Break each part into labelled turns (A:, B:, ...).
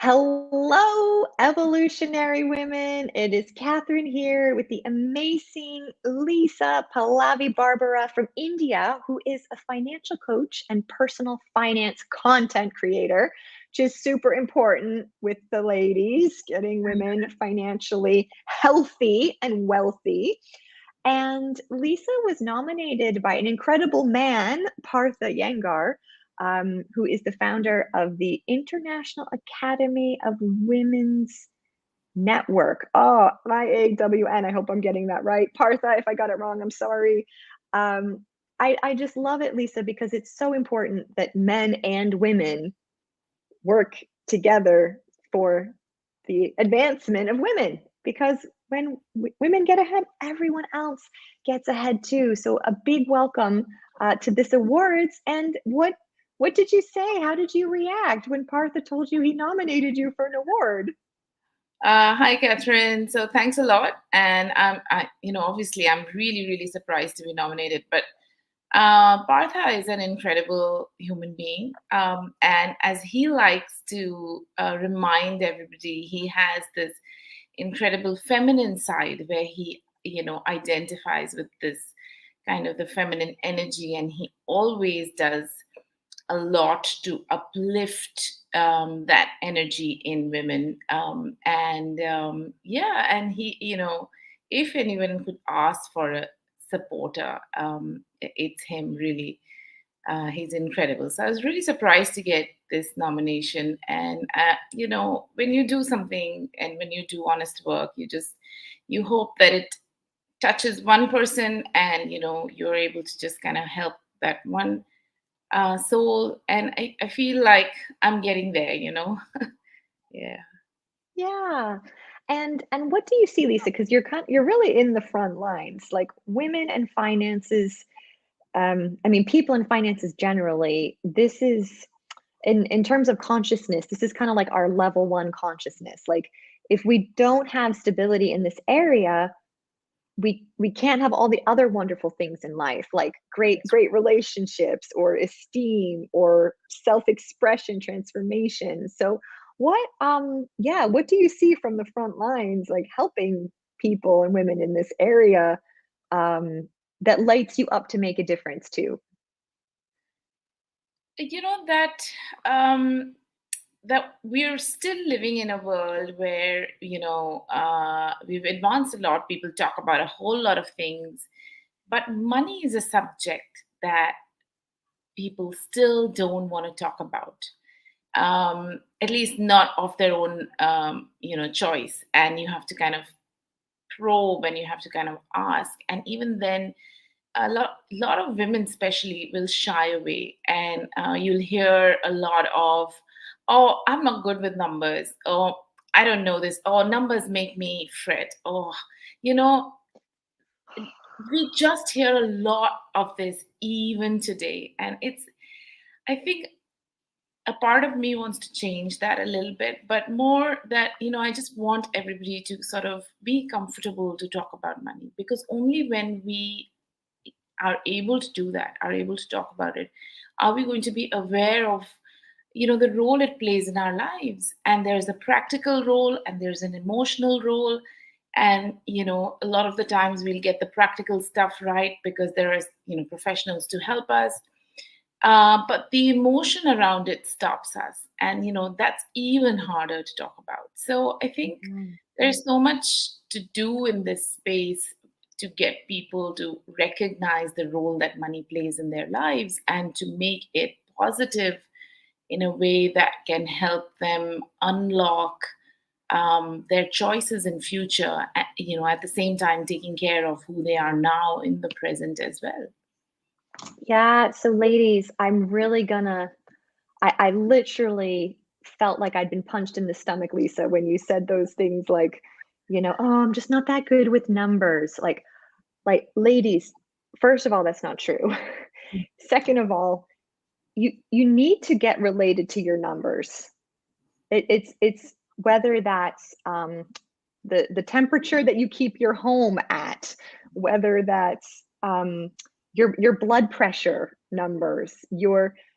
A: Hello, evolutionary women. It is Catherine here with the amazing Lisa Pallavi Barbora from India, who is a financial coach and personal finance content creator, which is super important with the ladies, getting women financially healthy and wealthy. And Lisa was nominated by an incredible man, Partha Yangar, who is the founder of the International Academy of Women's Network. Oh, IAWN. I hope I'm getting that right. Partha, if I got it wrong, I'm sorry. I just love it, Lisa, because it's so important that men and women work together for the advancement of women, because when women get ahead, everyone else gets ahead too. So a big welcome to this awards. And what did you say? How did you react when Partha told you he nominated you for an award?
B: Hi, Catherine. So thanks a lot. And obviously, I'm really, really surprised to be nominated. But Partha is an incredible human being, and as he likes to remind everybody, he has this incredible feminine side where he, identifies with this kind of the feminine energy, and he always does a lot to uplift that energy in women. And he, if anyone could ask for a supporter, it's him really. He's incredible. So I was really surprised to get this nomination. And, when you do something and when you do honest work, you hope that it touches one person and, you're able to just kind of help that one soul. And I feel like I'm getting there. Yeah.
A: Yeah. And what do you see, Lisa? Because you're really in the front lines, like women and finances. I mean, people in finances generally, this is in terms of consciousness, this is kind of like our level one consciousness. Like if we don't have stability in this area, we can't have all the other wonderful things in life, like great relationships or esteem or self-expression transformation. So what do you see from the front lines, like helping people and women in this area, that lights you up to make a difference too?
B: That that we're still living in a world where we've advanced a lot. People talk about a whole lot of things, but money is a subject that people still don't want to talk about, at least not of their own choice. And you have to kind of probe and you have to kind of ask, and even then a lot of women especially will shy away. And you'll hear a lot of, oh, I'm not good with numbers, oh, I don't know this, oh, numbers make me fret, oh, you know we just hear a lot of this even today. And I think a part of me wants to change that a little bit, but more that, I just want everybody to sort of be comfortable to talk about money, because only when we are able to do that, are able to talk about it, are we going to be aware of, the role it plays in our lives. And there's a practical role and there's an emotional role. And, a lot of the times we'll get the practical stuff right because there are, professionals to help us. But the emotion around it stops us. And, that's even harder to talk about. So I think
A: Mhm.
B: there's so much to do in this space to get people to recognize the role that money plays in their lives and to make it positive in a way that can help them unlock their choices in future, at the same time taking care of who they are now in the present as well.
A: Yeah, so ladies, I'm really gonna I literally felt like I'd been punched in the stomach, Lisa, when you said those things like, "Oh, I'm just not that good with numbers." Like ladies, first of all, that's not true. Second of all, you need to get related to your numbers. It's whether that's the temperature that you keep your home at, whether that's your blood pressure numbers,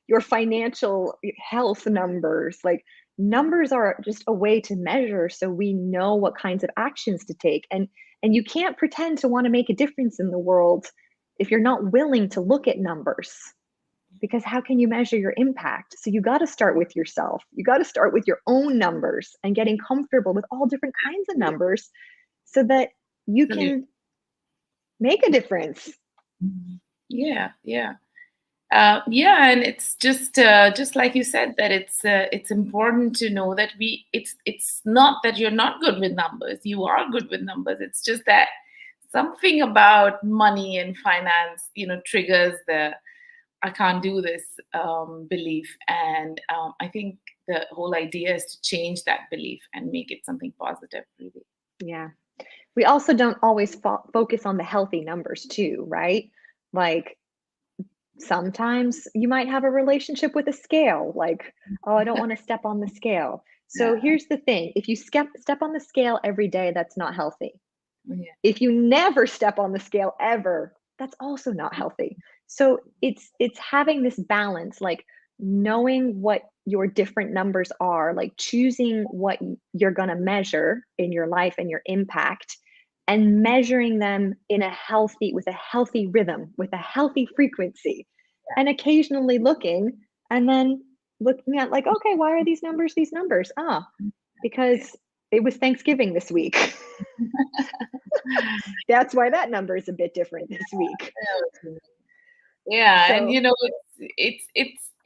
A: your financial health numbers. Like, numbers are just a way to measure so we know what kinds of actions to take. And you can't pretend to want to make a difference in the world if you're not willing to look at numbers, because how can you measure your impact? So you got to start with yourself. You got to start with your own numbers and getting comfortable with all different kinds of numbers so that you can make a difference.
B: Yeah, yeah. Yeah, and it's just like you said, that it's important to know that it's not that you're not good with numbers. You are good with numbers. It's just that something about money and finance, triggers the I can't do this belief, and I think the whole idea is to change that belief and make it something positive, really.
A: Yeah. We also don't always focus on the healthy numbers too, right? Like, sometimes you might have a relationship with a scale, like, oh, I don't want to step on the scale. So
B: Yeah,
A: here's the thing: if you step on the scale every day, that's not healthy.
B: yeah,
A: If you never step on the scale ever, that's also not healthy. So it's having this balance, like knowing what your different numbers are, like choosing what you're going to measure in your life and your impact, and measuring them in a healthy with a healthy rhythm, with a healthy frequency, and occasionally looking, and then looking at, like, okay, why are these numbers? Because it was Thanksgiving this week. That's why that number is a bit different this week.
B: yeah. And
A: So,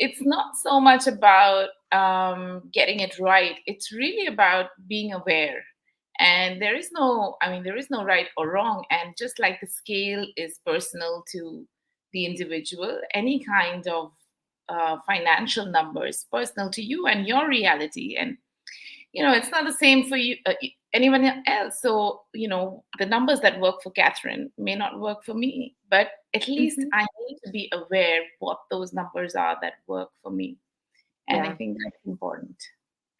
B: it's not so much about getting it right. It's really about being aware. And there is no right or wrong. And just like the scale is personal to the individual, any kind of financial number is personal to you and your reality. And it's not the same for you, anyone else. So the numbers that work for Catherine may not work for me, but at least
A: mhm,
B: I need to be aware what those numbers are that work for me. And I
A: yeah.
B: think that's important.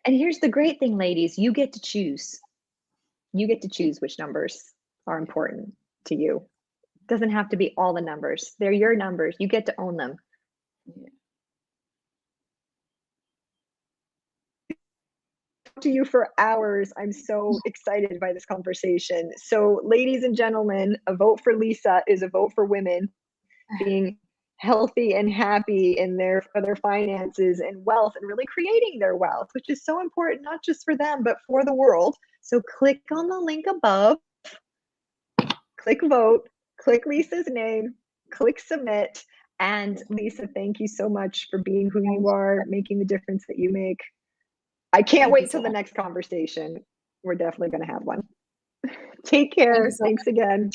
A: And here's the great thing, ladies: you get to choose. You get to choose which numbers are important to you. It doesn't have to be all the numbers. They're your numbers. You get to own them.
B: Yeah.
A: To you for hours. I'm so excited by this conversation. So, ladies and gentlemen, a vote for Lisa is a vote for women being healthy and happy in their finances and wealth, and really creating their wealth, which is so important, not just for them but for the world. So click on the link above, click vote, click Lisa's name, click submit. And Lisa, thank you so much for being who you are, making the difference that you make. I can't
B: Thank you
A: wait
B: so
A: till the
B: much.
A: next conversation. We're definitely going to have one. Take
B: Thank you
A: care.
B: so
A: Thanks
B: much.
A: again.